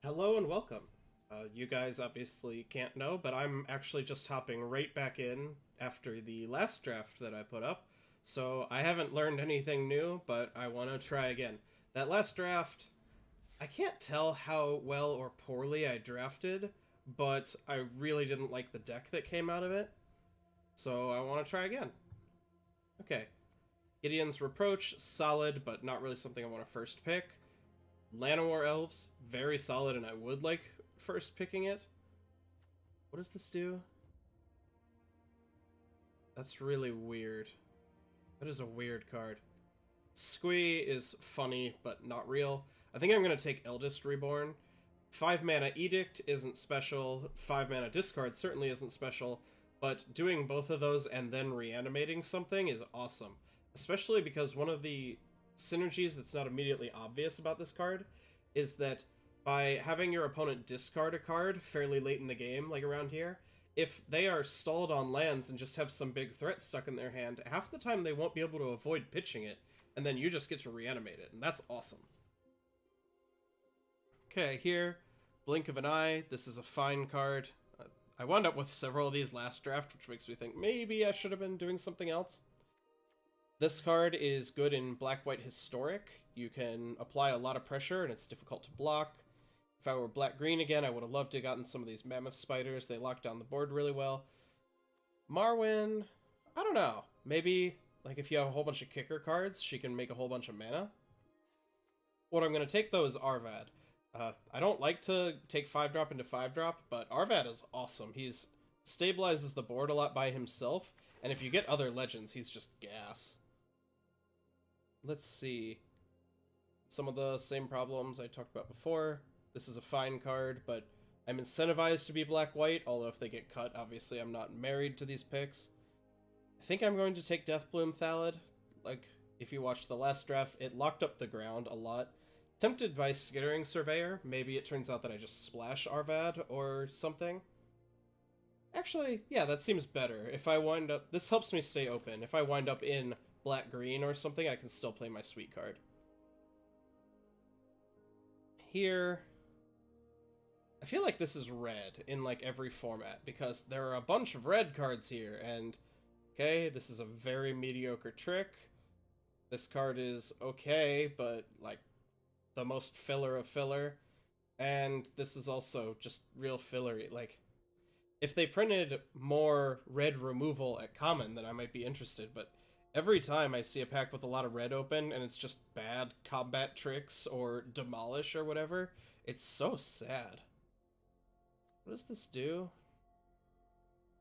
Hello and welcome. You guys obviously can't know, but I'm actually just hopping right back in after the last draft that I put up. So I haven't learned anything new, but I want to try again. That last draft, I can't tell how well or poorly I drafted, but I really didn't like the deck that came out of it. So I want to try again. Okay. Gideon's Reproach, solid, but not really something I want to first pick. Llanowar Elves, very solid, and I would like first picking it. What does this do? That's really weird. That is a weird card. Squee is funny, but not real. I think I'm going to take Eldest Reborn. 5 mana Edict isn't special, 5 mana Discard certainly isn't special, but doing both of those and then reanimating something is awesome. Especially because one of the synergies that's not immediately obvious about this card is that by having your opponent discard a card fairly late in the game, like around here, if they are stalled on lands and just have some big threat stuck in their hand, half the time they won't be able to avoid pitching it, and then you just get to reanimate it, and that's awesome. Okay, here, Blink of an Eye. This is a fine card. I wound up with several of these last draft, which makes me think maybe I should have been doing something else. This card is good in Black-White Historic. You can apply a lot of pressure, and it's difficult to block. If I were Black-Green again, I would have loved to have gotten some of these Mammoth Spiders. They lock down the board really well. Marwyn, I don't know. Maybe, like, if you have a whole bunch of kicker cards, she can make a whole bunch of mana. What I'm going to take, though, is Arvad. I don't like to take 5-drop into 5-drop, but Arvad is awesome. He's stabilizes the board a lot by himself, and if you get other legends, he's just gas. Let's see. Some of the same problems I talked about before. This is a fine card, but I'm incentivized to be black-white, although if they get cut, obviously I'm not married to these picks. I think I'm going to take Deathbloom Thallid. Like, if you watched the last draft, it locked up the ground a lot. Tempted by Skittering Surveyor. Maybe it turns out that I just splash Arvad or something. Actually, yeah, that seems better. If I wind up... This helps me stay open. If I wind up in Black-Green or something, I can still play my sweet card. Here... I feel like this is red in, like, every format, because there are a bunch of red cards here, and... Okay, this is a very mediocre trick. This card is okay, but, like, the most filler of filler. And this is also just real fillery. Like, if they printed more red removal at common, then I might be interested, but every time I see a pack with a lot of red open and it's just bad combat tricks or demolish or whatever, it's so sad. What does this do?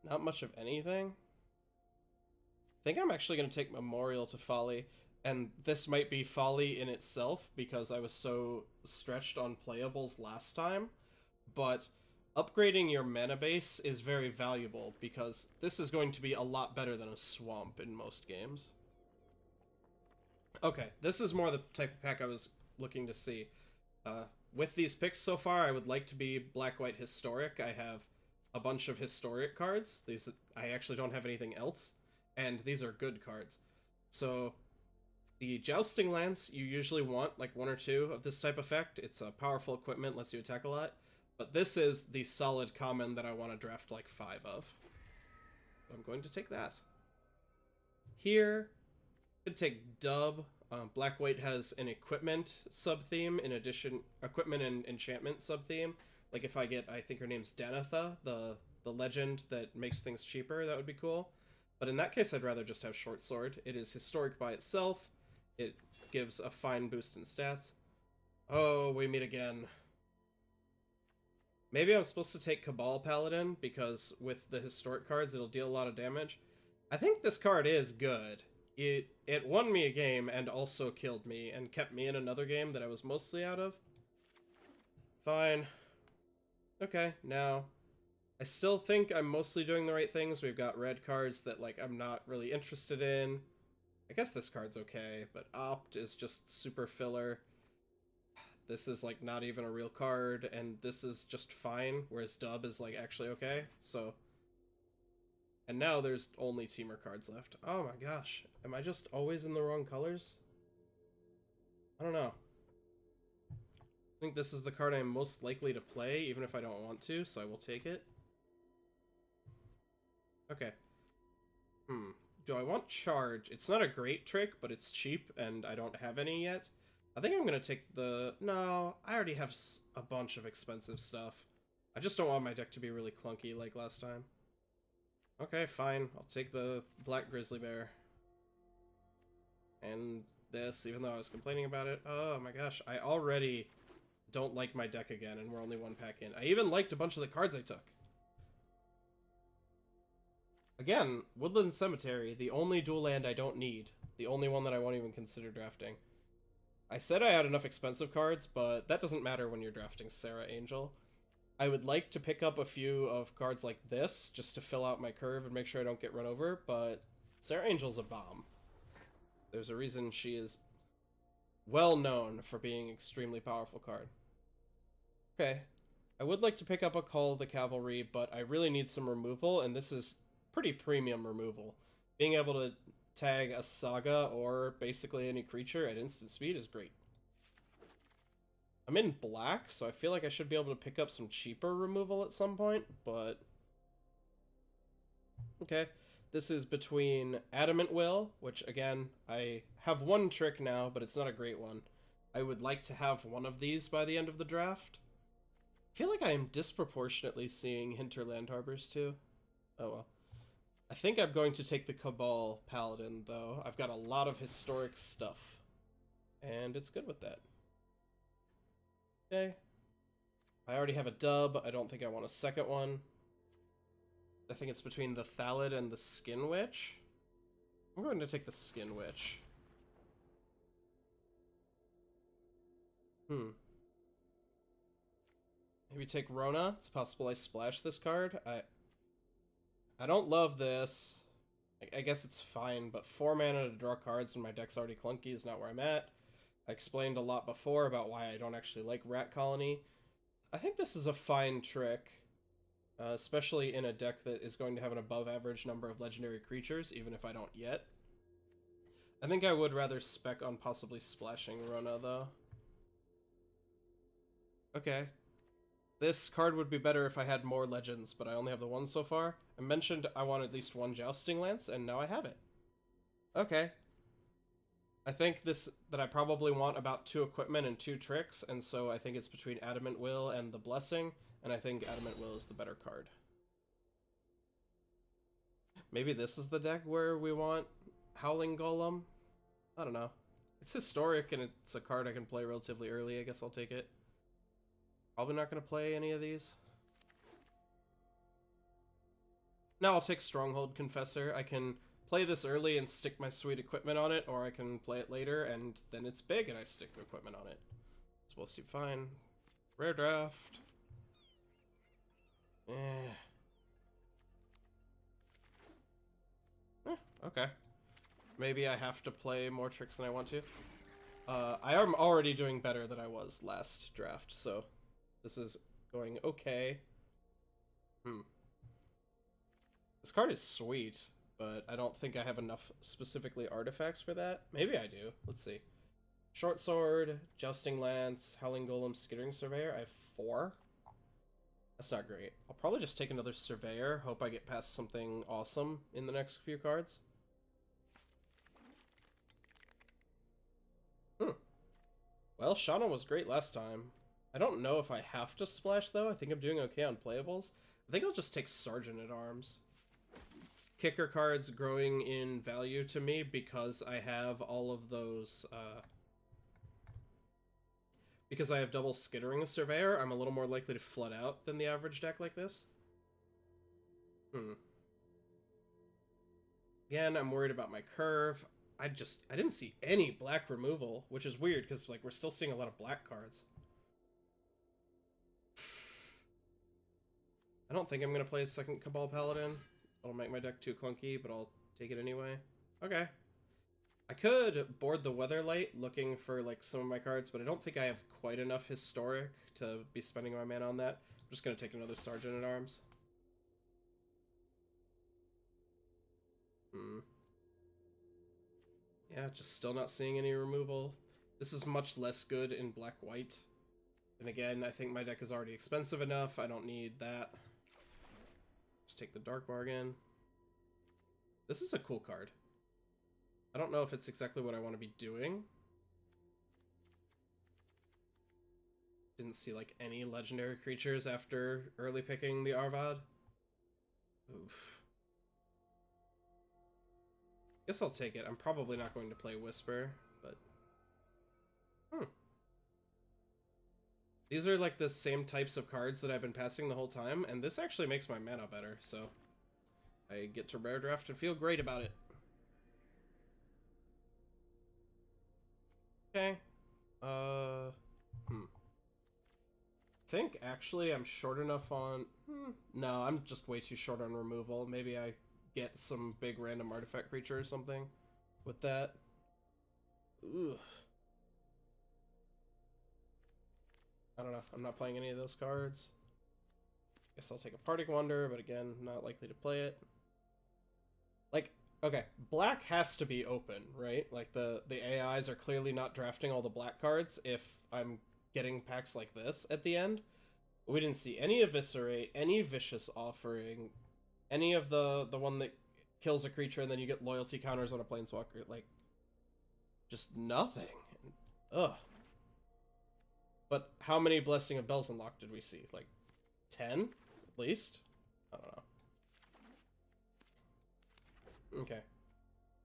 Not much of anything? I think I'm actually going to take Memorial to Folly, and this might be Folly in itself because I was so stretched on playables last time, but upgrading your mana base is very valuable because this is going to be a lot better than a Swamp in most games. Okay, this is more the type of pack I was looking to see. With these picks so far, I would like to be Black-White Historic. I have a bunch of Historic cards. These I actually don't have anything else, and these are good cards. So, the Jousting Lance, you usually want like 1 or 2 of this type effect. It's a powerful equipment, lets you attack a lot. But this is the solid common that I want to draft like 5 of. I'm going to take that. Here, I could take Dub. Black-White has an equipment sub-theme, in addition, equipment and enchantment sub-theme. Like if I get, I think her name's Danitha, the legend that makes things cheaper, that would be cool. But in that case, I'd rather just have Short Sword. It is historic by itself. It gives a fine boost in stats. Oh, we meet again. Maybe I'm supposed to take Cabal Paladin, because with the historic cards, it'll deal a lot of damage. I think this card is good. It won me a game and also killed me, and kept me in another game that I was mostly out of. Fine. Okay, now, I still think I'm mostly doing the right things. We've got red cards that, like, I'm not really interested in. I guess this card's okay, but Opt is just super filler. This is, like, not even a real card, and this is just fine, whereas Dub is, like, actually okay, so... And now there's only Teamer cards left. Oh my gosh, am I just always in the wrong colors? I don't know. I think this is the card I'm most likely to play, even if I don't want to, so I will take it. Okay. Do I want charge? It's not a great trick, but it's cheap, and I don't have any yet. I think I'm gonna take the... No, I already have a bunch of expensive stuff. I just don't want my deck to be really clunky like last time. Okay, fine. I'll take the Black Grizzly Bear. And this, even though I was complaining about it. Oh my gosh, I already don't like my deck again, and we're only one pack in. I even liked a bunch of the cards I took. Again, Woodland Cemetery, the only dual land I don't need. The only one that I won't even consider drafting. I said I had enough expensive cards, but that doesn't matter when you're drafting Sarah Angel. I would like to pick up a few of cards like this, just to fill out my curve and make sure I don't get run over, but Sarah Angel's a bomb. There's a reason she is well known for being an extremely powerful card. Okay. I would like to pick up a Call of the Cavalry, but I really need some removal, and this is pretty premium removal. Being able to tag a Saga or basically any creature at instant speed is great. I'm in black, so I feel like I should be able to pick up some cheaper removal at some point, but... Okay. This is between Adamant Will, which, again, I have one trick now, but it's not a great one. I would like to have one of these by the end of the draft. I feel like I am disproportionately seeing Hinterland Harbors, too. Oh, well. I think I'm going to take the Cabal Paladin, though. I've got a lot of historic stuff, and it's good with that. Okay. I already have a dub. I don't think I want a second one. I think it's between the Thallid and the Skin Witch. I'm going to take the Skin Witch. Maybe take Rona. It's possible I splash this card. I don't love this. I guess it's fine, but 4 mana to draw cards when my deck's already clunky is not where I'm at. I explained a lot before about why I don't actually like Rat Colony. I think this is a fine trick. Especially in a deck that is going to have an above-average number of legendary creatures, even if I don't yet. I think I would rather spec on possibly splashing Rona, though. Okay. This card would be better if I had more legends, but I only have the one so far. I mentioned I want at least one Jousting Lance, and now I have it. Okay. I think that I probably want about 2 equipment and 2 tricks, and so I think it's between Adamant Will and the Blessing, and I think Adamant Will is the better card. Maybe this is the deck where we want Howling Golem? I don't know. It's historic, and it's a card I can play relatively early. I guess I'll take it. Probably not going to play any of these. Now I'll take Stronghold Confessor. I can play this early and stick my sweet equipment on it, or I can play it later, and then it's big and I stick equipment on it. So we'll see. Fine. Rare draft. Okay. Maybe I have to play more tricks than I want to. I am already doing better than I was last draft, so this is going okay. This card is sweet, but I don't think I have enough specifically artifacts for that. Maybe I do. Let's see. Short Sword, Jousting Lance, Howling Golem, Skittering Surveyor. I have 4. That's not great. I'll probably just take another Surveyor. Hope I get past something awesome in the next few cards. Well, Shauna was great last time. I don't know if I have to splash, though. I think I'm doing okay on playables. I think I'll just take Sergeant at Arms. Kicker cards growing in value to me because I have all of those, because I have double Skittering Surveyor, I'm a little more likely to flood out than the average deck like this. Again, I'm worried about my curve. I didn't see any black removal, which is weird, because, like, we're still seeing a lot of black cards. I don't think I'm going to play a second Cabal Paladin. It'll make my deck too clunky, but I'll take it anyway. Okay. I could board the Weatherlight looking for, like, some of my cards, but I don't think I have quite enough historic to be spending my mana on that. I'm just going to take another Sergeant at Arms. Yeah, just still not seeing any removal. This is much less good in black-white. And again, I think my deck is already expensive enough. I don't need that. Just take the Dark Bargain. This is a cool card. I don't know if it's exactly what I want to be doing. Didn't see like any legendary creatures after early picking the Arvad. Oof. Guess I'll take it. I'm probably not going to play Whisper, but... These are like the same types of cards that I've been passing the whole time, and this actually makes my mana better, so... I get to rare draft and feel great about it. Okay. I think actually I'm short enough on... No, I'm just way too short on removal. Maybe I get some big random artifact creature or something with that. Ugh. I don't know. I'm not playing any of those cards. Guess I'll take a Parting Wonder, but again, not likely to play it. Like, okay, black has to be open, right? Like, the AIs are clearly not drafting all the black cards if I'm getting packs like this at the end. We didn't see any Eviscerate, any Vicious Offering, any of the one that kills a creature and then you get loyalty counters on a Planeswalker. Like, just nothing. Ugh. But how many Blessing of Bells Unlocked did we see? Like, 10? At least? I don't know. Okay.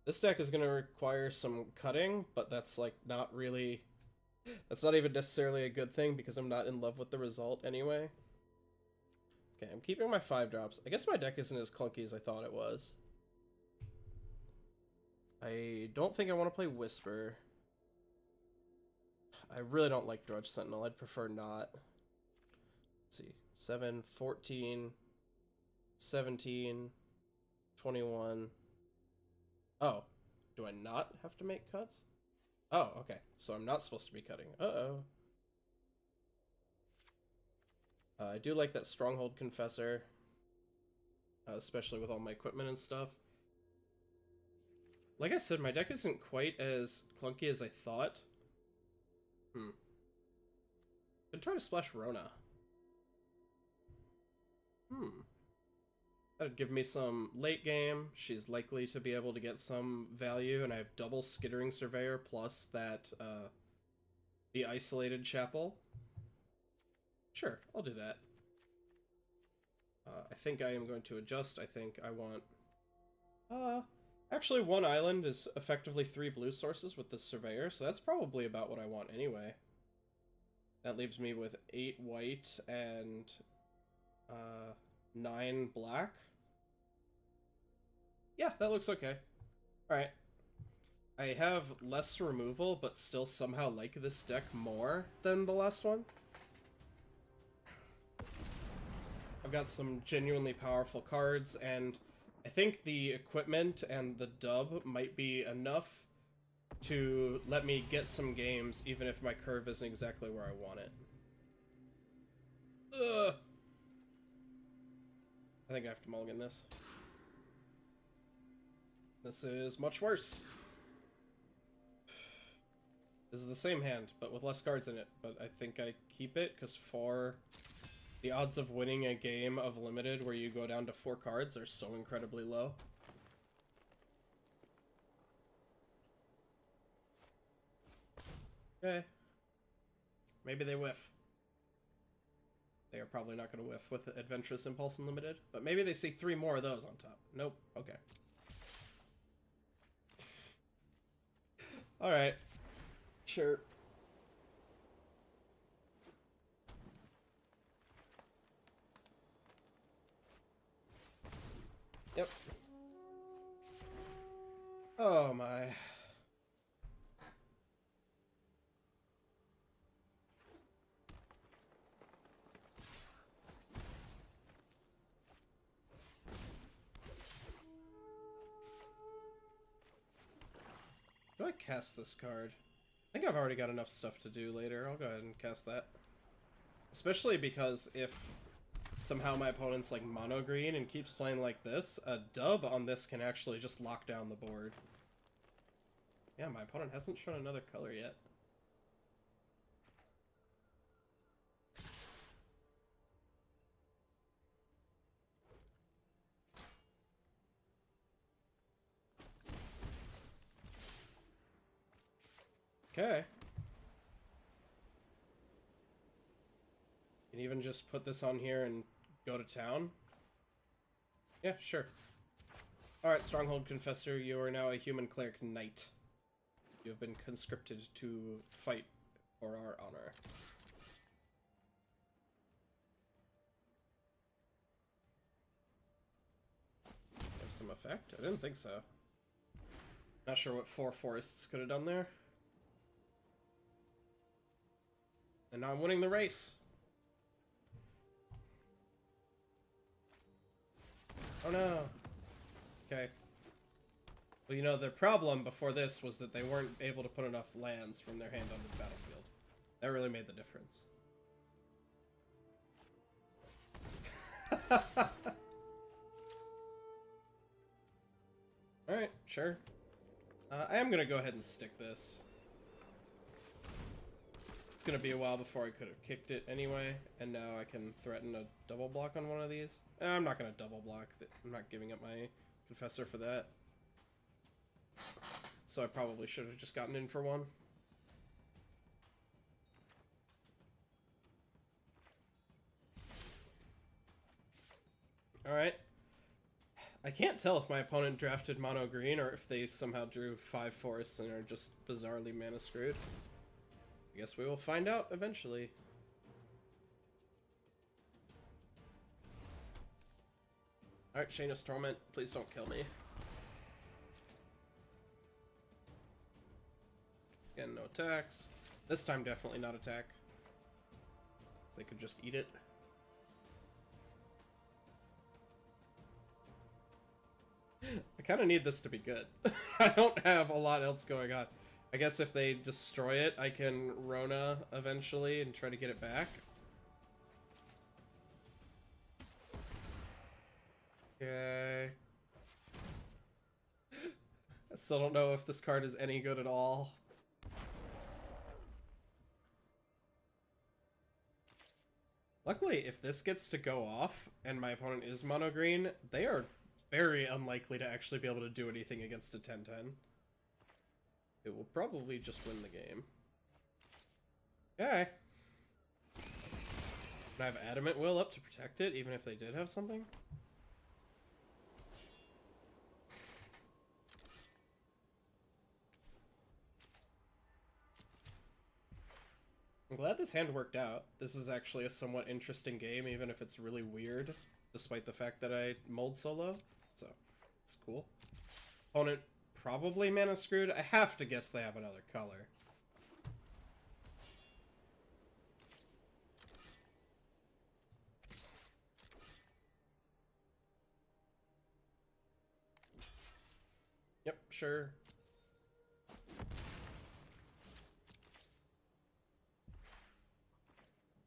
This deck is going to require some cutting, but that's, like, not really... That's not even necessarily a good thing, because I'm not in love with the result anyway. Okay, I'm keeping my 5-drops. I guess my deck isn't as clunky as I thought it was. I don't think I want to play Whisper. I really don't like Drudge Sentinel. I'd prefer not. Let's see. 7, 14, 17, 21. Oh. Do I not have to make cuts? Oh, okay. So I'm not supposed to be cutting. Uh-oh. I do like that Stronghold Confessor. Especially with all my equipment and stuff. Like I said, my deck isn't quite as clunky as I thought. I'd try to splash Rona. That'd give me some late game. She's likely to be able to get some value, and I have double Skittering Surveyor plus that, the Isolated Chapel. Sure, I'll do that. I think I am going to adjust. I think I want... Actually, 1 island is effectively 3 blue sources with the Surveyor, so that's probably about what I want anyway. That leaves me with 8 white and 9 black. Yeah, that looks okay. Alright. I have less removal, but still somehow like this deck more than the last one. I've got some genuinely powerful cards, and I think the equipment and the dub might be enough to let me get some games, even if my curve isn't exactly where I want it. Ugh. I think I have to mulligan this. This is much worse. This is the same hand, but with less cards in it. But I think I keep it, because the odds of winning a game of Limited where you go down to 4 cards are so incredibly low. Okay. Maybe they whiff. They are probably not going to whiff with Adventurous Impulse Unlimited, but maybe they see 3 more of those on top. Nope. Okay. Alright. Sure. Yep. Oh my. Do I cast this card? I think I've already got enough stuff to do later. I'll go ahead and cast that. Especially because if somehow my opponent's like mono green and keeps playing like this, a dub on this can actually just lock down the board. Yeah, my opponent hasn't shown another color yet. Okay. Can even just put this on here and go to town? Yeah, sure. Alright, Stronghold Confessor, you are now a human cleric knight. You have been conscripted to fight for our honor. Have some effect? I didn't think so. Not sure what 4 forests could have done there. And now I'm winning the race. Oh no. Okay. Well, you know, the problem before this was that they weren't able to put enough lands from their hand onto the battlefield. That really made the difference. Alright, sure. I am gonna go ahead and stick this. It's gonna be a while before I could have kicked it anyway, and now I can threaten a double block on one of these. I'm not gonna double block. I'm not giving up my Confessor for that. So I probably should have just gotten in for one. Alright. I can't tell if my opponent drafted mono green or if they somehow drew 5 forests and are just bizarrely mana screwed. I guess we will find out eventually. Alright, Shayna's Torment, please don't kill me. Again, no attacks. This time definitely not attack. They could just eat it. I kind of need this to be good. I don't have a lot else going on. I guess if they destroy it, I can Rona eventually and try to get it back. Okay. I still don't know if this card is any good at all. Luckily, if this gets to go off and my opponent is mono green, they are very unlikely to actually be able to do anything against a 10-10. It will probably just win the game. Okay. Can I have Adamant Will up to protect it, even if they did have something? I'm glad this hand worked out. This is actually a somewhat interesting game, even if it's really weird, despite the fact that I mulled so low. So, it's cool. Opponent probably mana screwed. I have to guess they have another color. Yep, sure.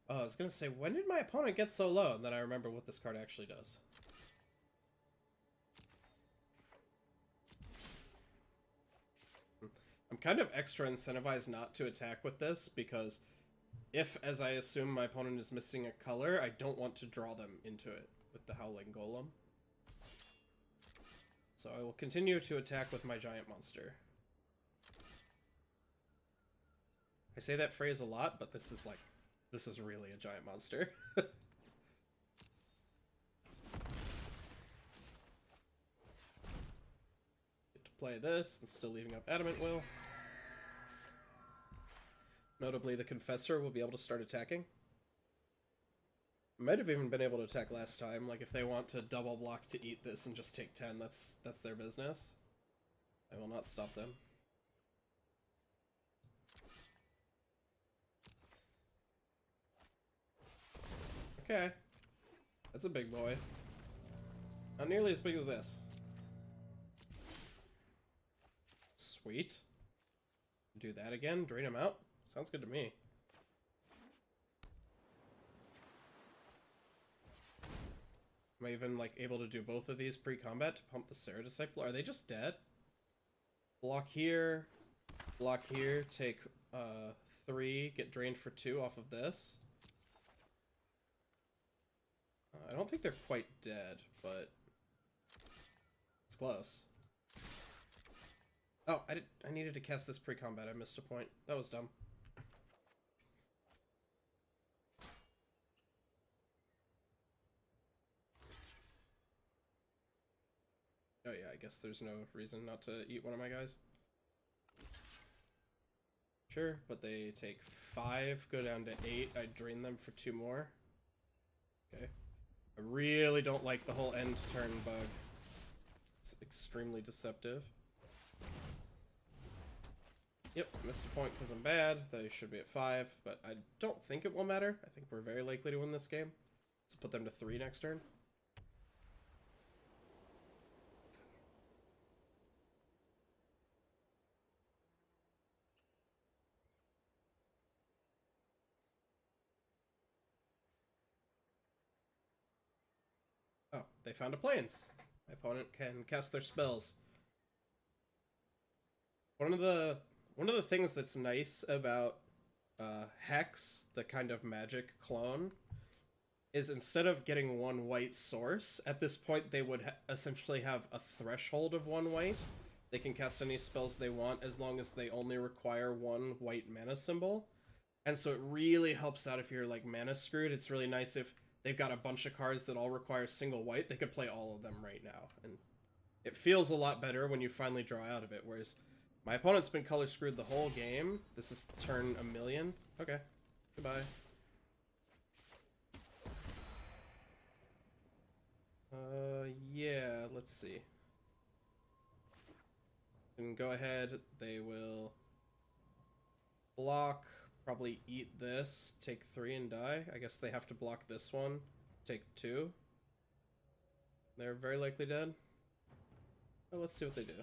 Oh, I was gonna say, when did my opponent get so low? And then I remember what this card actually does. I'm kind of extra incentivized not to attack with this, because if, as I assume, my opponent is missing a color, I don't want to draw them into it with the Howling Golem. So I will continue to attack with my giant monster. I say that phrase a lot, but this is really a giant monster. Get to play this, and still leaving up Adamant Will. Notably, the Confessor will be able to start attacking. Might have even been able to attack last time. Like, if they want to double block to eat this and just take 10, that's their business. I will not stop them. Okay. That's a big boy. Not nearly as big as this. Sweet. Do that again, drain him out. Sounds good to me. Am I even, like, able to do both of these pre-combat to pump the Sarah Disciple? Are they just dead? Block here, take 3, get drained for 2 off of this. I don't think they're quite dead, but it's close. Oh, I needed to cast this pre-combat. I missed a point. That was dumb. Oh yeah, I guess there's no reason not to eat one of my guys. Sure, but they take 5, go down to 8. I drain them for 2 more. Okay. I really don't like the whole end turn bug. It's extremely deceptive. Yep, missed a point because I'm bad. They should be at 5, but I don't think it will matter. I think we're very likely to win this game. Let's put them to 3 next turn. Oh, they found a plains. My opponent can cast their spells. One of the things that's nice about Hex, the kind of magic clone, is instead of getting 1 white source, at this point they would essentially have a threshold of 1 white. They can cast any spells they want as long as they only require 1 white mana symbol. And so it really helps out if you're like mana screwed. It's really nice if they've got a bunch of cards that all require single white. They could play all of them right now. And it feels a lot better when you finally draw out of it, whereas my opponent's been color screwed the whole game. This is turn 1,000,000. Okay. Goodbye. Yeah, let's see. And go ahead, they will block, probably eat this, take 3 and die. I guess they have to block this one, take 2. They're very likely dead. Well, let's see what they do.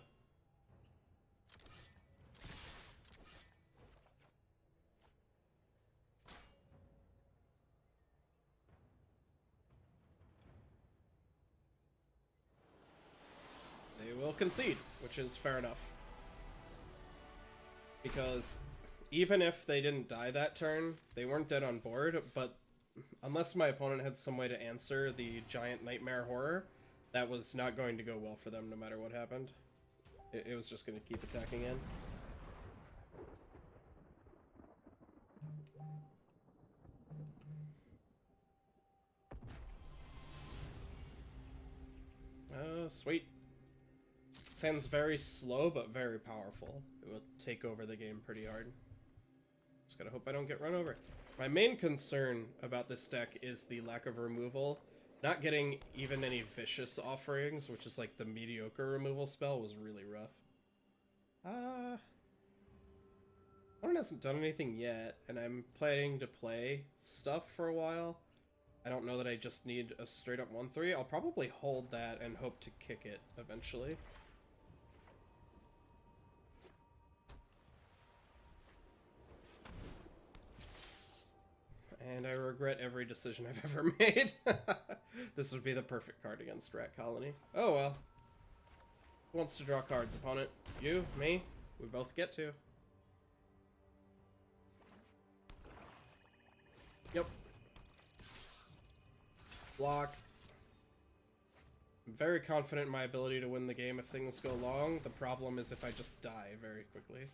They will concede, which is fair enough. Because even if they didn't die that turn, they weren't dead on board, but unless my opponent had some way to answer the giant nightmare horror, that was not going to go well for them no matter what happened. It was just going to keep attacking in. Oh, sweet. Sounds very slow, but very powerful. It will take over the game pretty hard. Just gotta hope I don't get run over. My main concern about this deck is the lack of removal. Not getting even any vicious offerings, which is like the mediocre removal spell, was really rough. One hasn't done anything yet, and I'm planning to play stuff for a while. I don't know that I just need a straight up 1/3. I'll probably hold that and hope to kick it eventually. And I regret every decision I've ever made. This would be the perfect card against Rat Colony. Oh well. Who wants to draw cards, opponent? You? Me? We both get to. Yep. Block. I'm very confident in my ability to win the game if things go long. The problem is if I just die very quickly.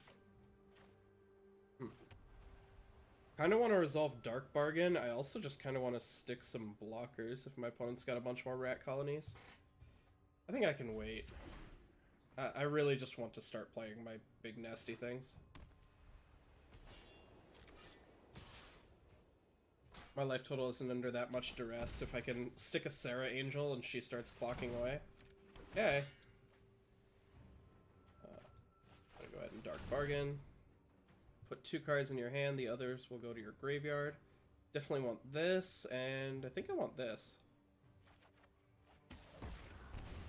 Kind of want to resolve Dark Bargain. I also just kind of want to stick some blockers if my opponent's got a bunch more rat colonies. I think I can wait. I really just want to start playing my big nasty things. My life total isn't under that much duress. If I can stick a Sarah Angel and she starts clocking away. Okay. I'm gonna go ahead and Dark Bargain. Put 2 cards in your hand, the others will go to your graveyard. Definitely want this, and I think I want this.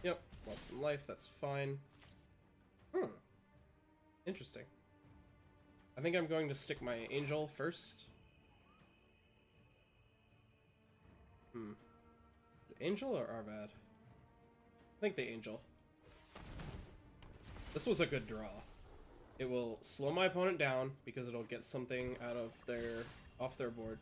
Yep, lost some life, that's fine. Interesting. I think I'm going to stick my Angel first. The Angel or Arvad? I think the Angel. This was a good draw. It will slow my opponent down because it'll get something out of off their board.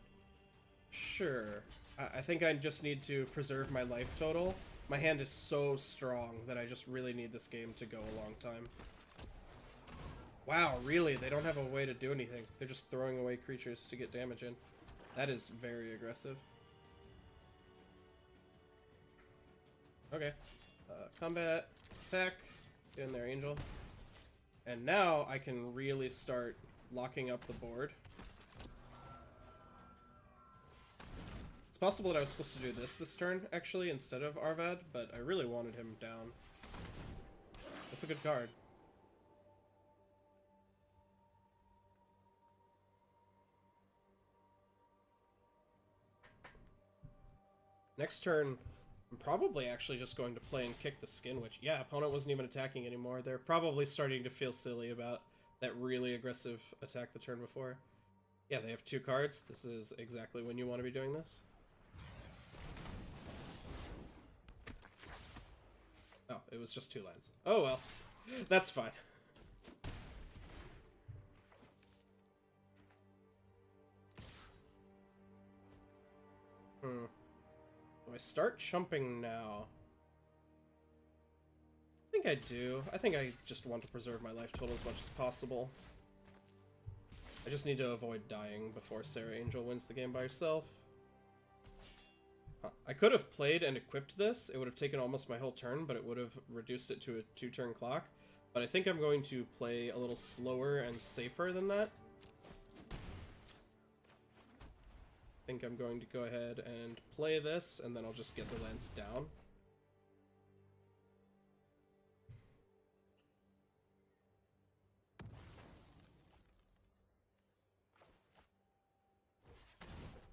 Sure. I think I just need to preserve my life total. My hand is so strong that I just really need this game to go a long time. Wow, really? They don't have a way to do anything. They're just throwing away creatures to get damage in. That is very aggressive. Okay. Combat, attack, get in there, Angel. And now I can really start locking up the board. It's possible that I was supposed to do this turn, actually, instead of Arvad, but I really wanted him down. That's a good card. Next turn, I'm probably actually just going to play and kick the Skin Witch. Yeah, opponent wasn't even attacking anymore. They're probably starting to feel silly about that really aggressive attack the turn before. Yeah, they have 2 cards. This is exactly when you want to be doing this. Oh, it was just 2 lands. Oh well, that's fine. Do I start chumping now? I think I do. I think I just want to preserve my life total as much as possible. I just need to avoid dying before Sarah Angel wins the game by herself. I could have played and equipped this. It would have taken almost my whole turn, but it would have reduced it to a 2-turn clock. But I think I'm going to play a little slower and safer than that. I think I'm going to go ahead and play this, and then I'll just get the lands down.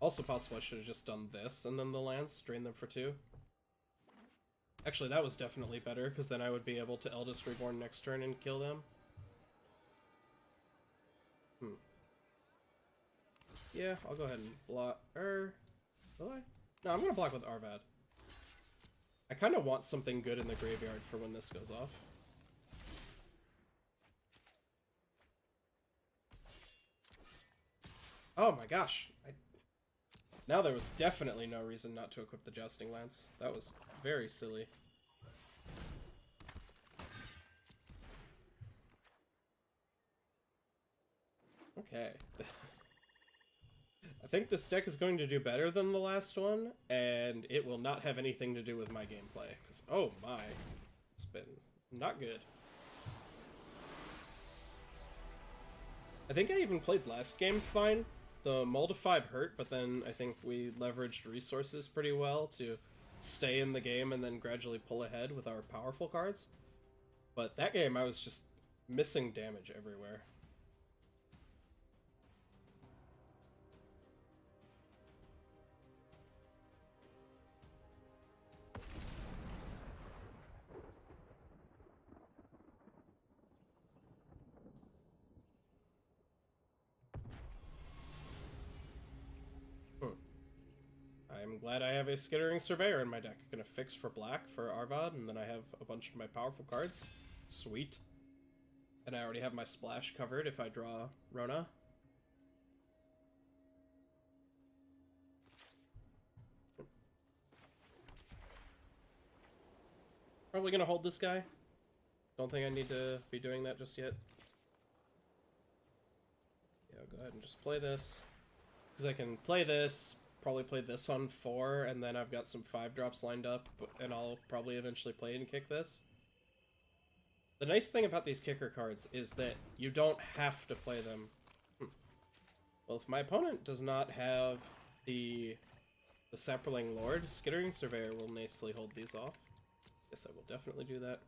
Also possible I should have just done this, and then the lands, drain them for 2. Actually, that was definitely better, because then I would be able to Eldest Reborn next turn and kill them. Yeah, I'll go ahead and block. Will I? No, I'm gonna block with Arvad. I kind of want something good in the graveyard for when this goes off. Oh my gosh! Now there was definitely no reason not to equip the Jousting Lance. That was very silly. Okay. I think this deck is going to do better than the last one, and it will not have anything to do with my gameplay. Because, oh my, it's been not good. I think I even played last game fine. The mull to 5 hurt, but then I think we leveraged resources pretty well to stay in the game and then gradually pull ahead with our powerful cards. But that game I was just missing damage everywhere. I'm glad I have a Skittering Surveyor in my deck. I'm gonna fix for black for Arvad, and then I have a bunch of my powerful cards. Sweet. And I already have my splash covered if I draw Rona. Probably gonna hold this guy. Don't think I need to be doing that just yet. Yeah, I'll go ahead and just play this. Because I can play this, probably play this on 4, and then I've got some 5-drops lined up, and I'll probably eventually play and kick this. The nice thing about these kicker cards is that you don't have to play them. Well, if my opponent does not have the Sapperling Lord, Skittering Surveyor will nicely hold these off. Guess I will definitely do that.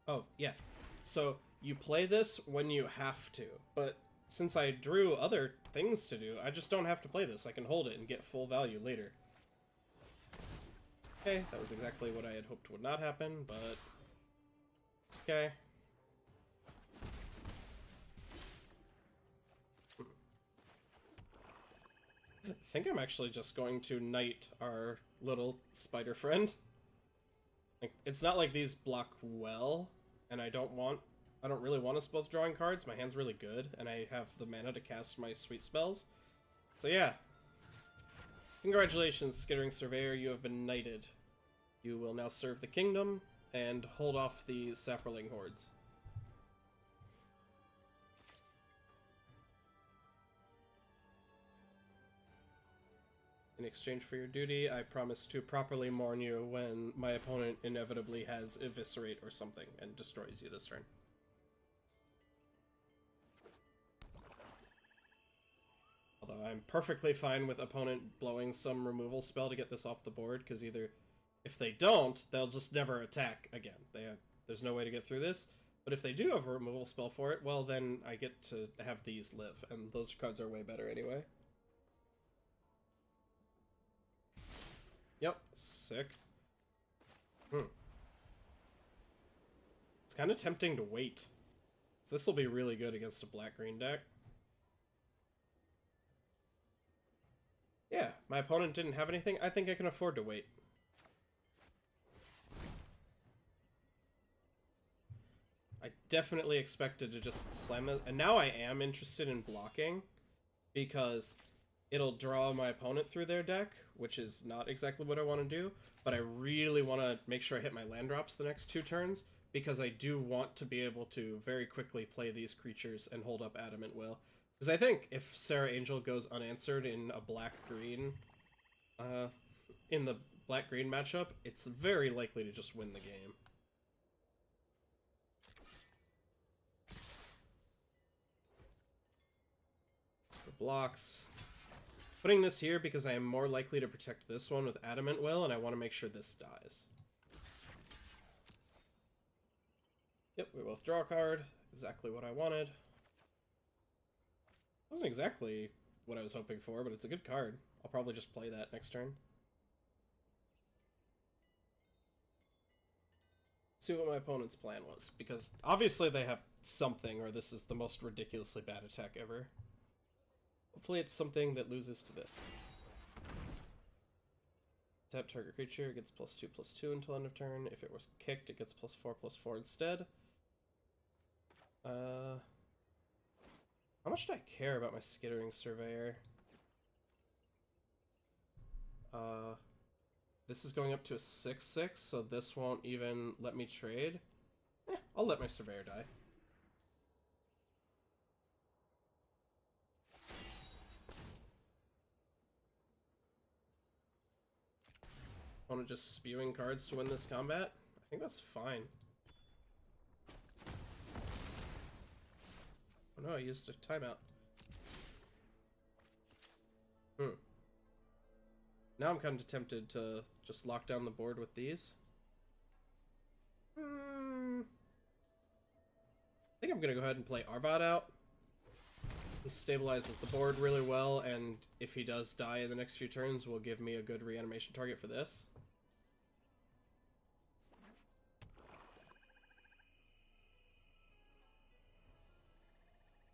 Oh, yeah. So, you play this when you have to, but since I drew other things to do, I just don't have to play this. I can hold it and get full value later. Okay, that was exactly what I had hoped would not happen, but... okay. I think I'm actually just going to knight our little spider friend. Like, it's not like these block well, and I don't really want us both drawing cards. My hand's really good, and I have the mana to cast my sweet spells. So yeah. Congratulations, Skittering Surveyor, you have been knighted. You will now serve the kingdom, and hold off the Saproling hordes. In exchange for your duty, I promise to properly mourn you when my opponent inevitably has Eviscerate or something and destroys you this turn. Although I'm perfectly fine with opponent blowing some removal spell to get this off the board, because either if they don't, they'll just never attack again. There's no way to get through this. But if they do have a removal spell for it, well then I get to have these live, and those cards are way better anyway. Yep, sick. It's kind of tempting to wait. This will be really good against a black-green deck. Yeah, my opponent didn't have anything. I think I can afford to wait. I definitely expected to just slam it. And now I am interested in blocking, because it'll draw my opponent through their deck, which is not exactly what I want to do, but I really want to make sure I hit my land drops the next 2 turns, because I do want to be able to very quickly play these creatures and hold up Adamant Will. Because I think if Sarah Angel goes unanswered in a black-green, in the black-green matchup, it's very likely to just win the game. The blocks. Putting this here because I am more likely to protect this one with Adamant Will, and I want to make sure this dies. Yep, we both draw a card. Exactly what I wanted. Wasn't exactly what I was hoping for, but it's a good card. I'll probably just play that next turn. See what my opponent's plan was, because obviously they have something, or this is the most ridiculously bad attack ever. Hopefully it's something that loses to this. Tap target creature, gets +2/+2 until end of turn. If it was kicked, it gets +4/+4 instead. How much do I care about my Skittering Surveyor? This is going up to a 6/6, so this won't even let me trade. I'll let my Surveyor die. Opponent just spewing cards to win this combat? I think that's fine. Oh no, I used a timeout. Now I'm kind of tempted to just lock down the board with these. I think I'm going to go ahead and play Arvad out. He stabilizes the board really well, and if he does die in the next few turns, will give me a good reanimation target for this.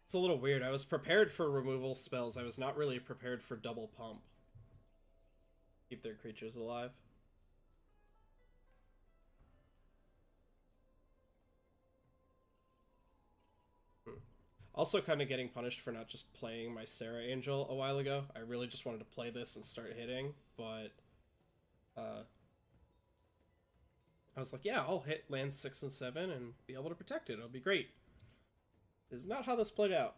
It's a little weird. I was prepared for removal spells. I was not really prepared for double pump. Keep their creatures alive. Also kind of getting punished for not just playing my Sarah Angel a while ago. I really just wanted to play this and start hitting, but I was like, yeah, I'll hit lands 6 and 7 and be able to protect it. It'll be great. This is not how this played out.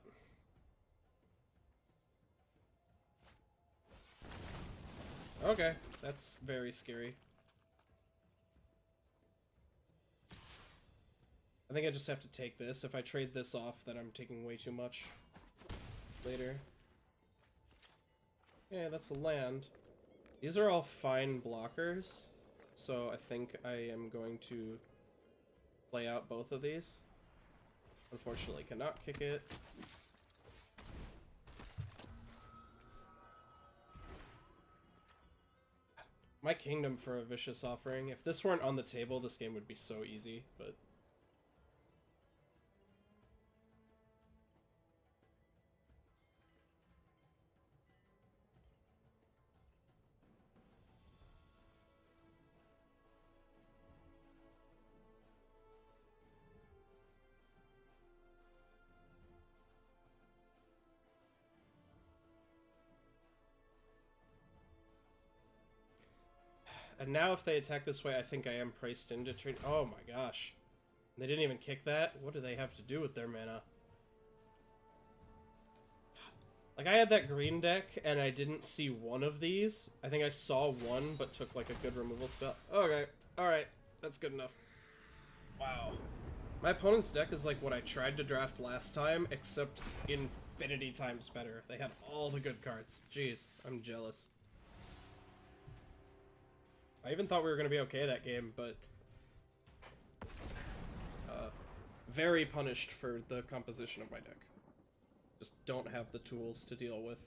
Okay, that's very scary. I think I just have to take this. If I trade this off, then I'm taking way too much later. Yeah, that's a land. These are all fine blockers, so I think I am going to play out both of these. Unfortunately, cannot kick it. My Kingdom for a Vicious Offering. If this weren't on the table, this game would be so easy, but... and now if they attack this way, I think I am priced into trade. Oh my gosh. They didn't even kick that? What do they have to do with their mana? Like, I had that green deck, and I didn't see one of these. I think I saw one, but took, like, a good removal spell. Okay, alright. That's good enough. Wow. My opponent's deck is like what I tried to draft last time, except infinity times better. They had all the good cards. Jeez, I'm jealous. I even thought we were going to be okay that game, but... very punished for the composition of my deck. Just don't have the tools to deal with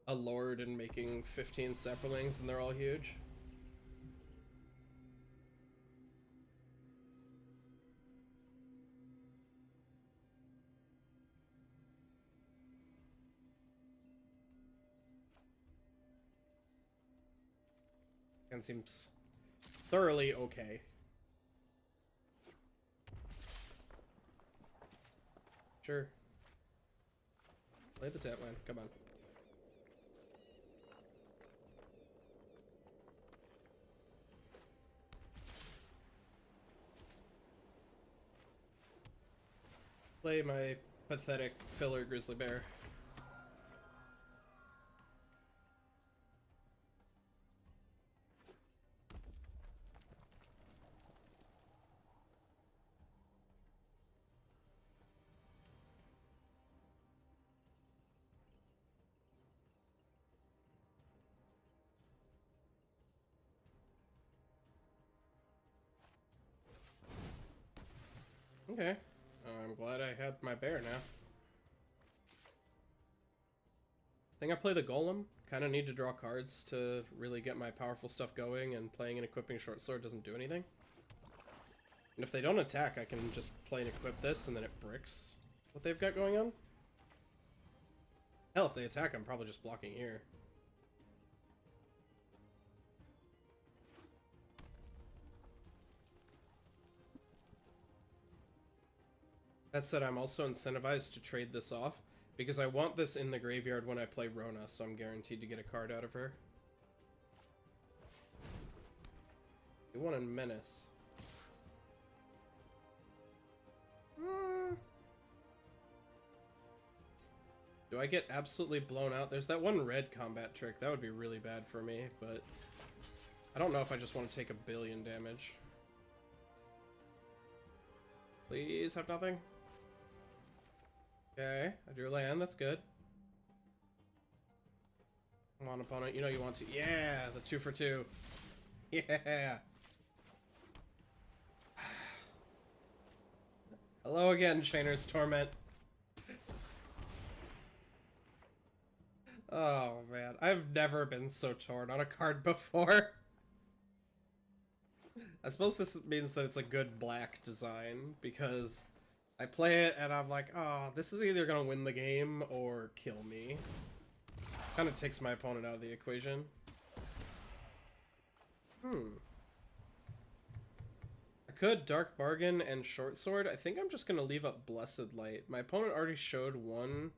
a Lord and making 15 Saplings, and they're all huge. And seems thoroughly okay. Sure. Play the tap land. Come on. Play my pathetic filler Grizzly Bear. Okay. I'm glad I had my bear now. I think I play the Golem. Kind of need to draw cards to really get my powerful stuff going, and playing and equipping Short Sword doesn't do anything. And if they don't attack, I can just play and equip this, and then it bricks what they've got going on. Hell, if they attack, I'm probably just blocking here. That said, I'm also incentivized to trade this off, because I want this in the graveyard when I play Rona, so I'm guaranteed to get a card out of her. You want a Menace. Do I get absolutely blown out? There's that one red combat trick. That would be really bad for me, but I don't know if I just want to take 1 billion damage. Please have nothing. Okay, I drew a land, that's good. Come on, opponent, you know you want to. Yeah, the 2 for 2. Yeah. Hello again, Chainer's Torment. Oh man, I've never been so torn on a card before. I suppose this means that it's a good black design, because I play it and I'm like, oh, this is either gonna win the game or kill me. Kind of takes my opponent out of the equation. I could Dark Bargain and Short Sword. I think I'm just gonna leave up Blessed Light. My opponent already showed one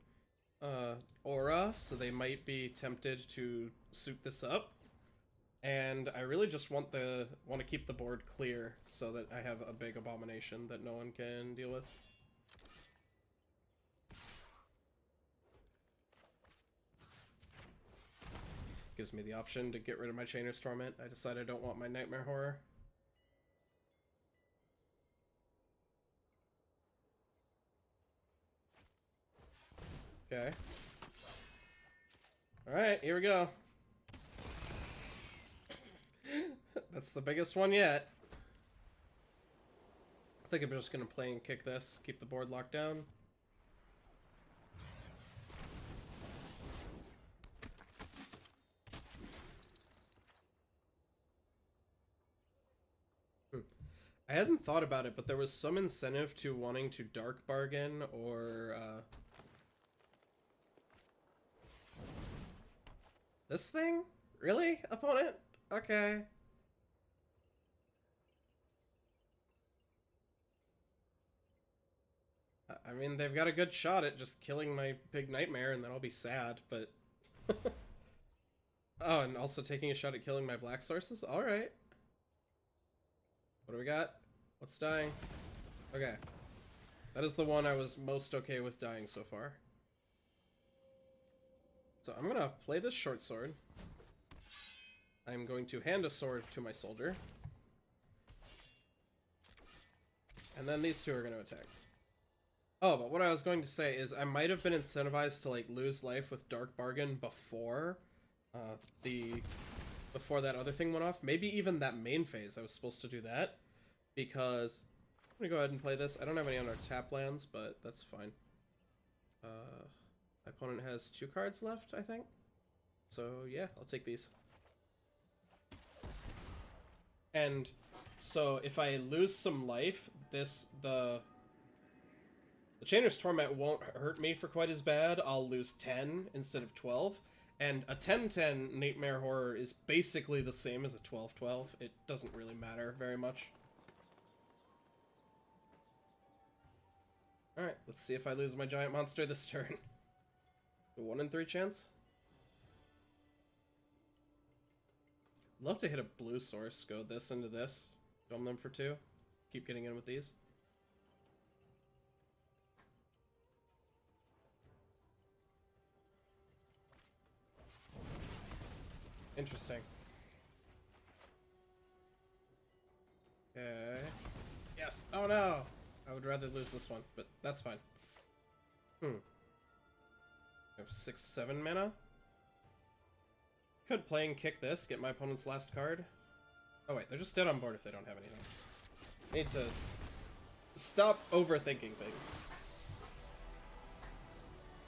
aura, so they might be tempted to suit this up. And I really just want to keep the board clear so that I have a big abomination that no one can deal with. Gives me the option to get rid of my Chainer's Torment. I decide I don't want my Nightmare Horror. Okay. Alright, here we go. That's the biggest one yet. I think I'm just gonna play and kick this, keep the board locked down. I hadn't thought about it, but there was some incentive to wanting to Dark Bargain or this thing? Really, opponent? Okay. I mean, they've got a good shot at just killing my big nightmare, and then I'll be sad, but... Oh, and also taking a shot at killing my black sources? Alright. What do we got? What's dying? Okay. That is the one I was most okay with dying so far. So I'm gonna play this short sword. I'm going to hand a sword to my soldier. And then these two are going to attack. Oh, but what I was going to say is I might have been incentivized to like lose life with Dark Bargain before before that other thing went off. Maybe even that main phase I was supposed to do that. Because I'm going to go ahead and play this. I don't have any on our tap lands, but that's fine. My opponent has 2 cards left, I think. So yeah, I'll take these. And so if I lose some life, the Chainer's Torment won't hurt me for quite as bad. I'll lose 10 instead of 12. And a 10-10 Nightmare Horror is basically the same as a 12-12. It doesn't really matter very much. Alright, let's see if I lose my giant monster this turn. A 1 in 3 chance? Love to hit a blue source, go this into this, dome them for 2. Keep getting in with these. Interesting. Okay. Yes! Oh no! I would rather lose this one, but that's fine. I have 6-7 mana. Could play and kick this, get my opponent's last card. Oh wait, they're just dead on board if they don't have anything. I need to stop overthinking things.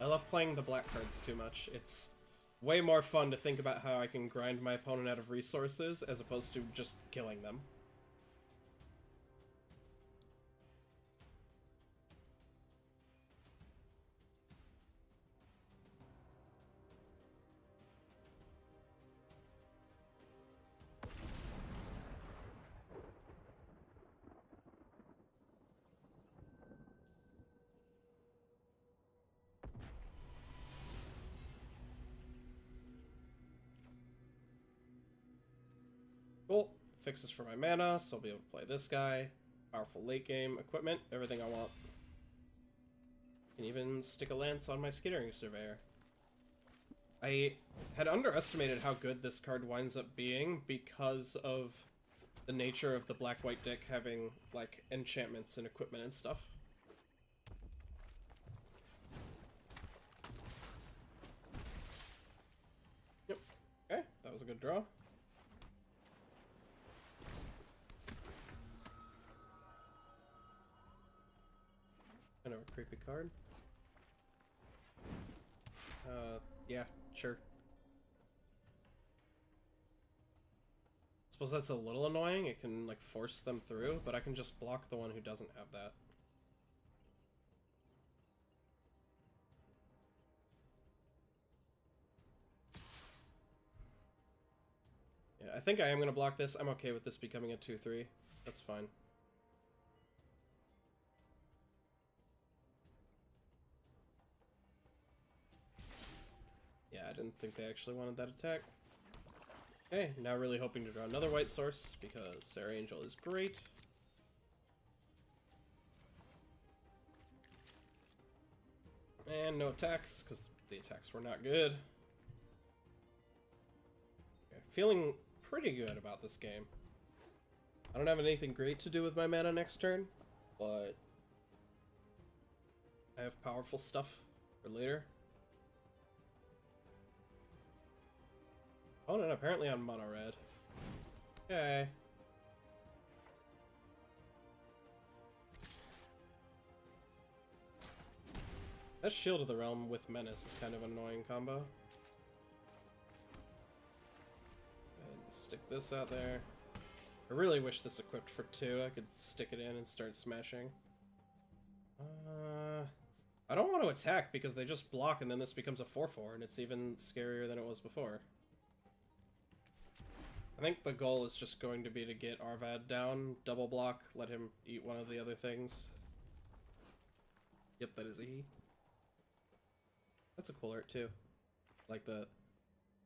I love playing the black cards too much. It's way more fun to think about how I can grind my opponent out of resources as opposed to just killing them. Cool. Fixes for my mana, so I'll be able to play this guy. Powerful late game equipment, everything I want. Can even stick a lance on my Skittering Surveyor. I had underestimated how good this card winds up being because of the nature of the black-white deck having, like, enchantments and equipment and stuff. Yep. Okay, that was a good draw. Kind of a creepy card. Yeah, sure. Suppose that's a little annoying. It can, like, force them through, but I can just block the one who doesn't have that. Yeah, I think I am going to block this. I'm okay with this becoming a 2-3. That's fine. Yeah, I didn't think they actually wanted that attack. Okay, now really hoping to draw another white source, because Sarah Angel is great. And no attacks, because the attacks were not good. Okay, feeling pretty good about this game. I don't have anything great to do with my mana next turn, but I have powerful stuff for later. Oh, no, apparently on mono red. Okay. That Shield of the Realm with Menace is kind of an annoying combo. And stick this out there. I really wish this equipped for 2. I could stick it in and start smashing. I don't want to attack because they just block and then this becomes a 4-4 and it's even scarier than it was before. I think the goal is just going to be to get Arvad down, double block, let him eat one of the other things. Yep, that is a he. That's a cool art too. Like the...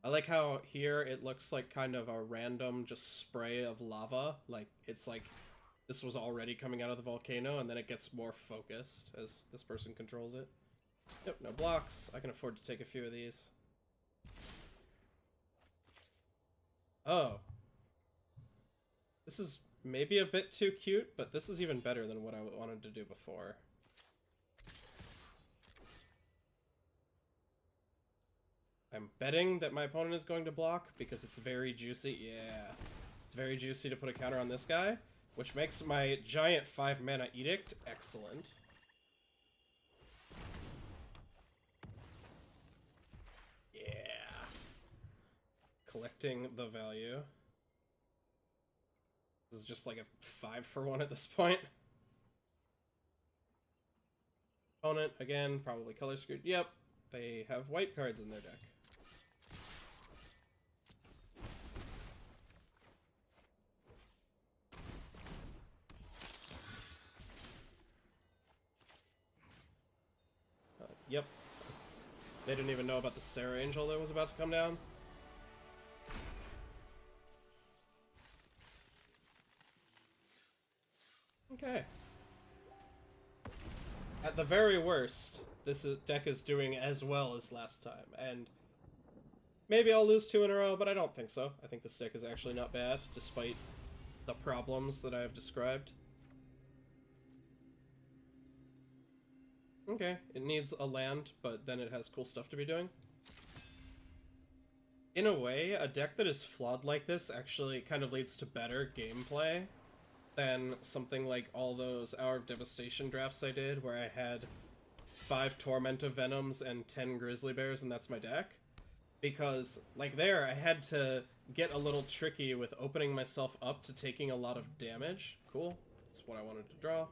I like how here it looks like kind of a random just spray of lava. Like, it's like this was already coming out of the volcano, and then it gets more focused as this person controls it. Yep, no blocks. I can afford to take a few of these. Oh. This is maybe a bit too cute, but this is even better than what I wanted to do before. I'm betting that my opponent is going to block because it's very juicy. Yeah. It's very juicy to put a counter on this guy, which makes my giant 5-mana Edict excellent. Yeah. Collecting the value. This is just like a 5-for-1 at this point. Opponent, again, probably color screwed. Yep, they have white cards in their deck. Yep. They didn't even know about the Sarah Angel that was about to come down. Okay. At the very worst, this deck is doing as well as last time, and maybe I'll lose 2 in a row, but I don't think so. I think this deck is actually not bad, despite the problems that I have described. Okay, it needs a land, but then it has cool stuff to be doing. In a way, a deck that is flawed like this actually kind of leads to better gameplay than something like all those Hour of Devastation drafts I did, where I had 5 Tormenta Venoms and 10 Grizzly Bears, and that's my deck. Because, like there, I had to get a little tricky with opening myself up to taking a lot of damage. Cool, that's what I wanted to draw.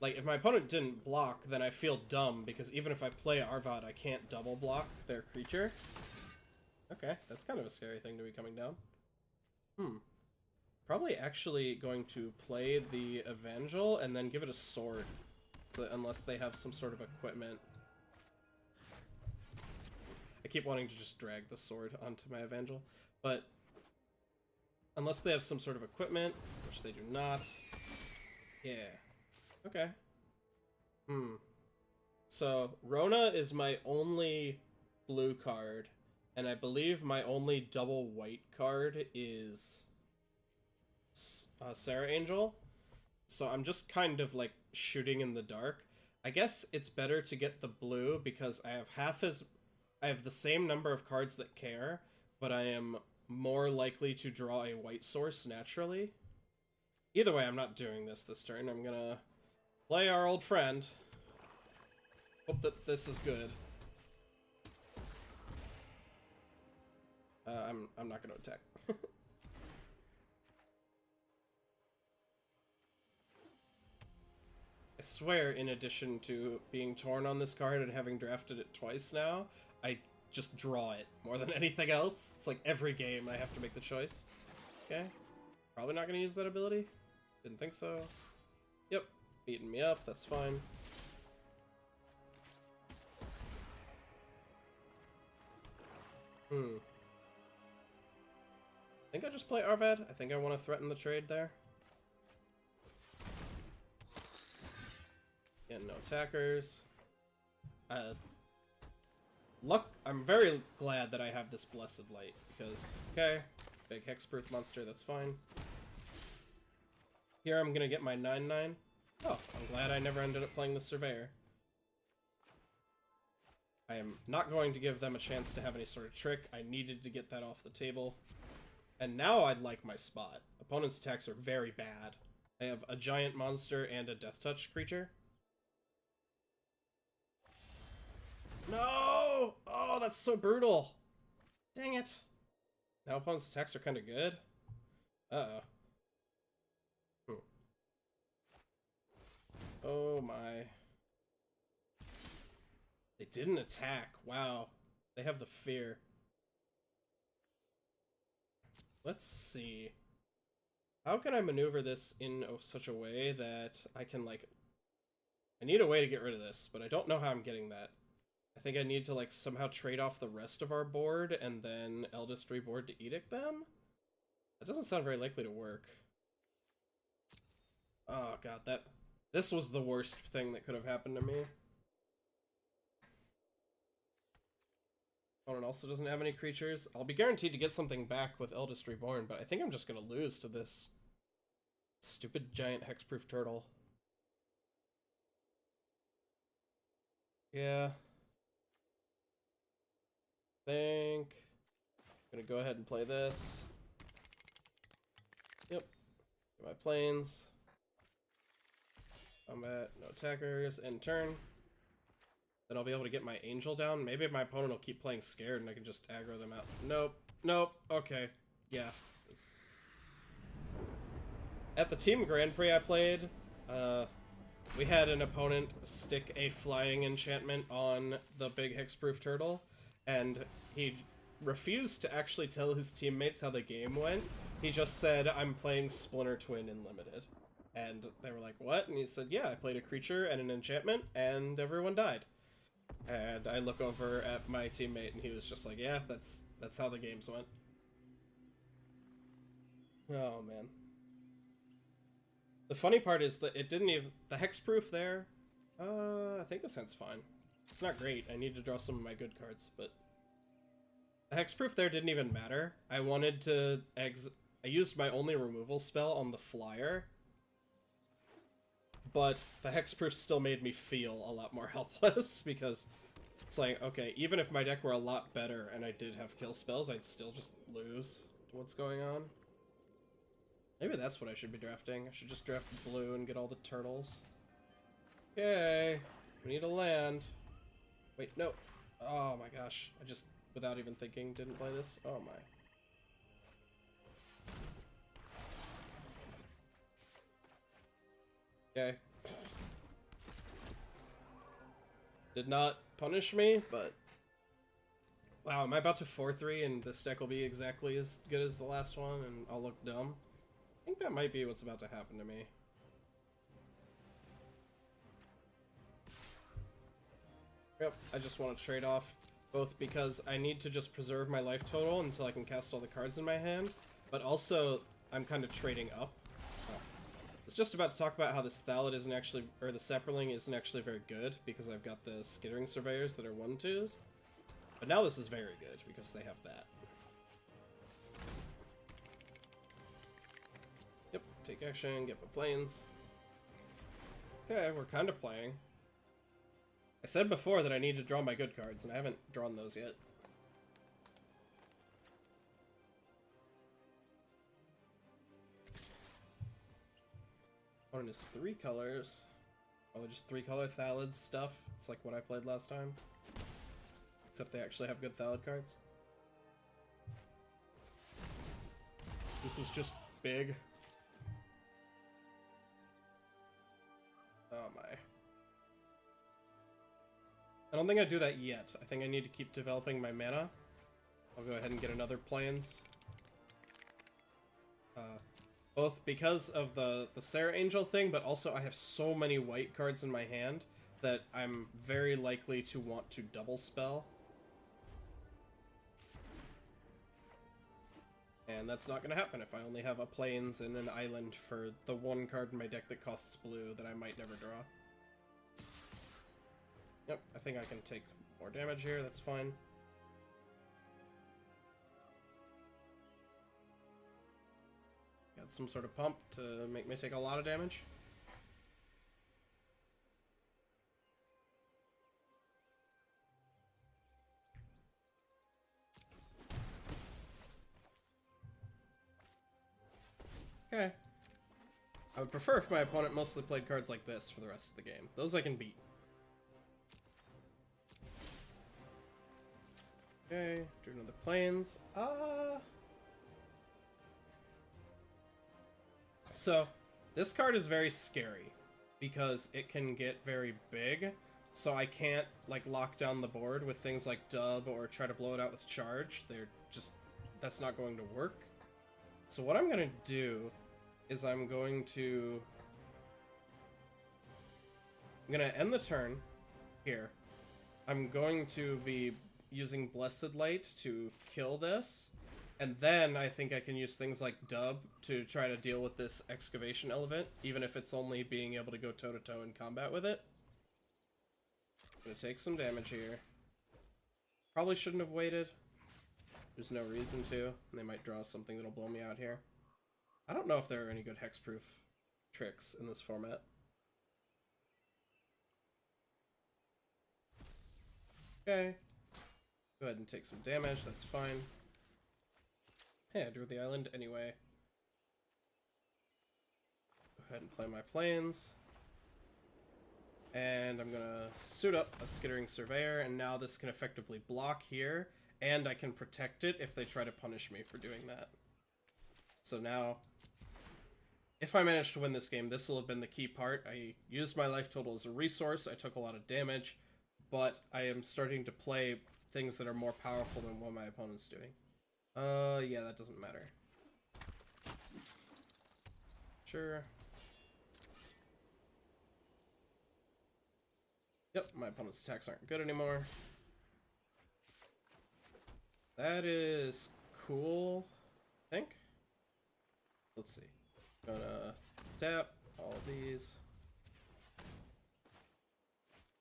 Like, if my opponent didn't block, then I feel dumb, because even if I play Arvad, I can't double block their creature. Okay, that's kind of a scary thing to be coming down. Probably actually going to play the Evangel and then give it a sword, unless they have some sort of equipment. I keep wanting to just drag the sword onto my Evangel, but unless they have some sort of equipment, which they do not. Yeah. Okay. So, Rona is my only blue card, and I believe my only double white card is Sarah Angel. So I'm just kind of like shooting in the dark. I guess it's better to get the blue because I have the same number of cards that care, but I am more likely to draw a white source naturally. Either way, I'm not doing this turn. I'm gonna play our old friend. Hope that this is good. I'm not gonna attack. I swear, in addition to being torn on this card and having drafted it twice now, I just draw it more than anything else. It's like every game I have to make the choice. Okay. Probably not gonna use that ability. Didn't think so. Yep. Beating me up, that's fine. I think I just play Arvad. I think I want to threaten the trade there. Again, no attackers. I'm very glad that I have this Blessed Light, because, okay, big hexproof monster, that's fine. Here I'm gonna get my 9/9. Oh, I'm glad I never ended up playing the Surveyor. I am not going to give them a chance to have any sort of trick. I needed to get that off the table. And now I'd like my spot. Opponent's attacks are very bad. I have a giant monster and a Death Touch creature. No! Oh, that's so brutal. Dang it. Now opponent's attacks are kind of good. Uh-oh. Oh my. They didn't attack. Wow. They have the fear. Let's see. How can I maneuver this in such a way that I can, like... I need a way to get rid of this, but I don't know how I'm getting that. I think I need to, like, somehow trade off the rest of our board and then Eldest Reboard to Edict them? That doesn't sound very likely to work. Oh god, this was the worst thing that could have happened to me. Opponent also doesn't have any creatures. I'll be guaranteed to get something back with Eldest Reborn, but I think I'm just gonna lose to this stupid giant hexproof turtle. Yeah. I'm gonna go ahead and play this. Yep. Get my planes. Combat, no attackers, end turn. Then I'll be able to get my angel down. Maybe my opponent will keep playing scared and I can just aggro them out. Nope. Nope. Okay. Yeah. At the Team Grand Prix I played, we had an opponent stick a flying enchantment on the big hexproof turtle, and he refused to actually tell his teammates how the game went. He just said, "I'm playing Splinter Twin in Limited." And they were like, "What?" And he said, "Yeah, I played a creature and an enchantment, and everyone died." And I look over at my teammate, and he was just like, "Yeah, that's how the games went." Oh, man. The funny part is that it didn't even... The hexproof there... I think this hand's fine. It's not great. I need to draw some of my good cards, but... The hexproof there didn't even matter. I wanted to I used my only removal spell on the flyer, but the hexproof still made me feel a lot more helpless, because it's like, okay, even if my deck were a lot better and I did have kill spells, I'd still just lose to what's going on. Maybe that's what I should be drafting. I should just draft blue and get all the turtles. Okay, we need a land. Wait, no. Oh my gosh, I just, without even thinking, didn't play this. Oh my. Okay. Did not punish me, but... Wow, am I about to 4-3 and this deck will be exactly as good as the last one and I'll look dumb? I think that might be what's about to happen to me. Yep, I just want to trade off, both because I need to just preserve my life total until I can cast all the cards in my hand, but also I'm kind of trading up. Oh. I was just about to talk about how this Thallid isn't actually, or the Sepperling isn't actually very good, because I've got the Skittering Surveyors that are 1/2s, but now this is very good, because they have that. Yep, take action, get my planes. Okay, we're kind of playing. I said before that I need to draw my good cards, and I haven't drawn those yet. One is 3 colors. Oh, just 3-color Thallid stuff. It's like what I played last time. Except they actually have good Thallid cards. This is just big. Oh my. I don't think I do that yet. I think I need to keep developing my mana. I'll go ahead and get another plains. Both because of the Sarah Angel thing, but also I have so many white cards in my hand that I'm very likely to want to double spell. And that's not going to happen if I only have a plains and an island for the one card in my deck that costs blue that I might never draw. Yep, I think I can take more damage here, that's fine. Got some sort of pump to make me take a lot of damage. Okay. I would prefer if my opponent mostly played cards like this for the rest of the game. Those I can beat. Okay, do another plains. So, this card is very scary, because it can get very big, so I can't, like, lock down the board with things like dub or try to blow it out with charge. That's not going to work. So what I'm gonna do is I'm gonna end the turn here. I'm going to be using Blessed Light to kill this, And then I think I can use things like Dub to try to deal with this excavation element, even if it's only being able to go toe-to-toe in combat with it. I'm gonna take some damage here. Probably shouldn't have waited. There's no reason to. They might draw something that'll blow me out here. I don't know if there are any good hexproof tricks in this format. Okay. Go ahead and take some damage, that's fine. Hey, I drew the island anyway. Go ahead and play my planes. And I'm gonna suit up a Skittering Surveyor, and now this can effectively block here, and I can protect it if they try to punish me for doing that. So now, if I manage to win this game, this will have been the key part. I used my life total as a resource, I took a lot of damage, but I am starting to play things that are more powerful than what my opponent's doing. Yeah, that doesn't matter. Sure. Yep, my opponent's attacks aren't good anymore. That is cool, I think. Let's see. Gonna tap all these.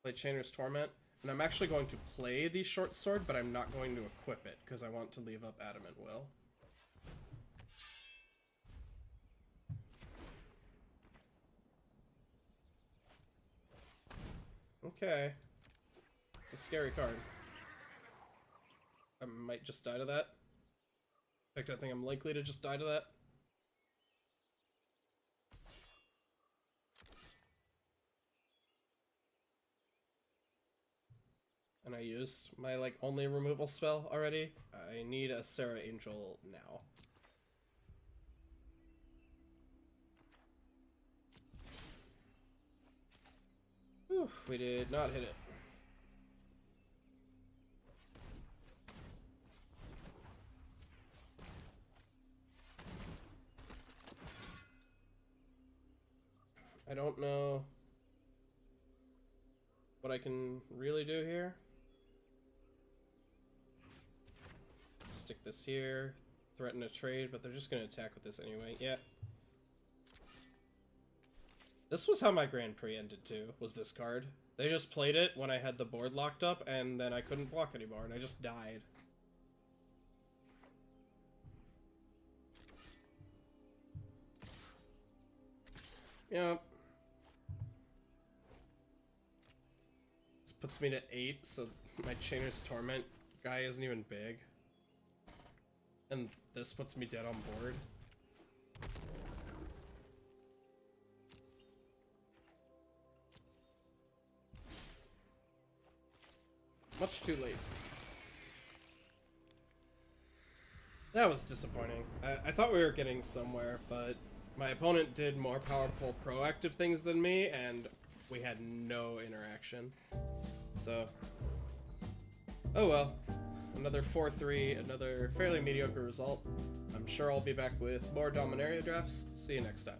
Play Chainer's Torment. And I'm actually going to play the short sword, but I'm not going to equip it, because I want to leave up Adamant Will. Okay. It's a scary card. I might just die to that. In fact, I think I'm likely to just die to that. And I used my, like, only removal spell already. I need a Sarah Angel now. Whew, we did not hit it. I don't know what I can really do here. Stick this here, threaten a trade, but they're just going to attack with this anyway. Yeah. This was how my Grand Prix ended too, was this card. They just played it when I had the board locked up, and then I couldn't block anymore, and I just died. Yep. This puts me to 8, so my Chainer's Torment guy isn't even big. And this puts me dead on board. Much too late. That was disappointing. I thought we were getting somewhere, but my opponent did more powerful proactive things than me, and we had no interaction. So, oh well. Another 4-3, another fairly mediocre result. I'm sure I'll be back with more Dominaria drafts. See you next time.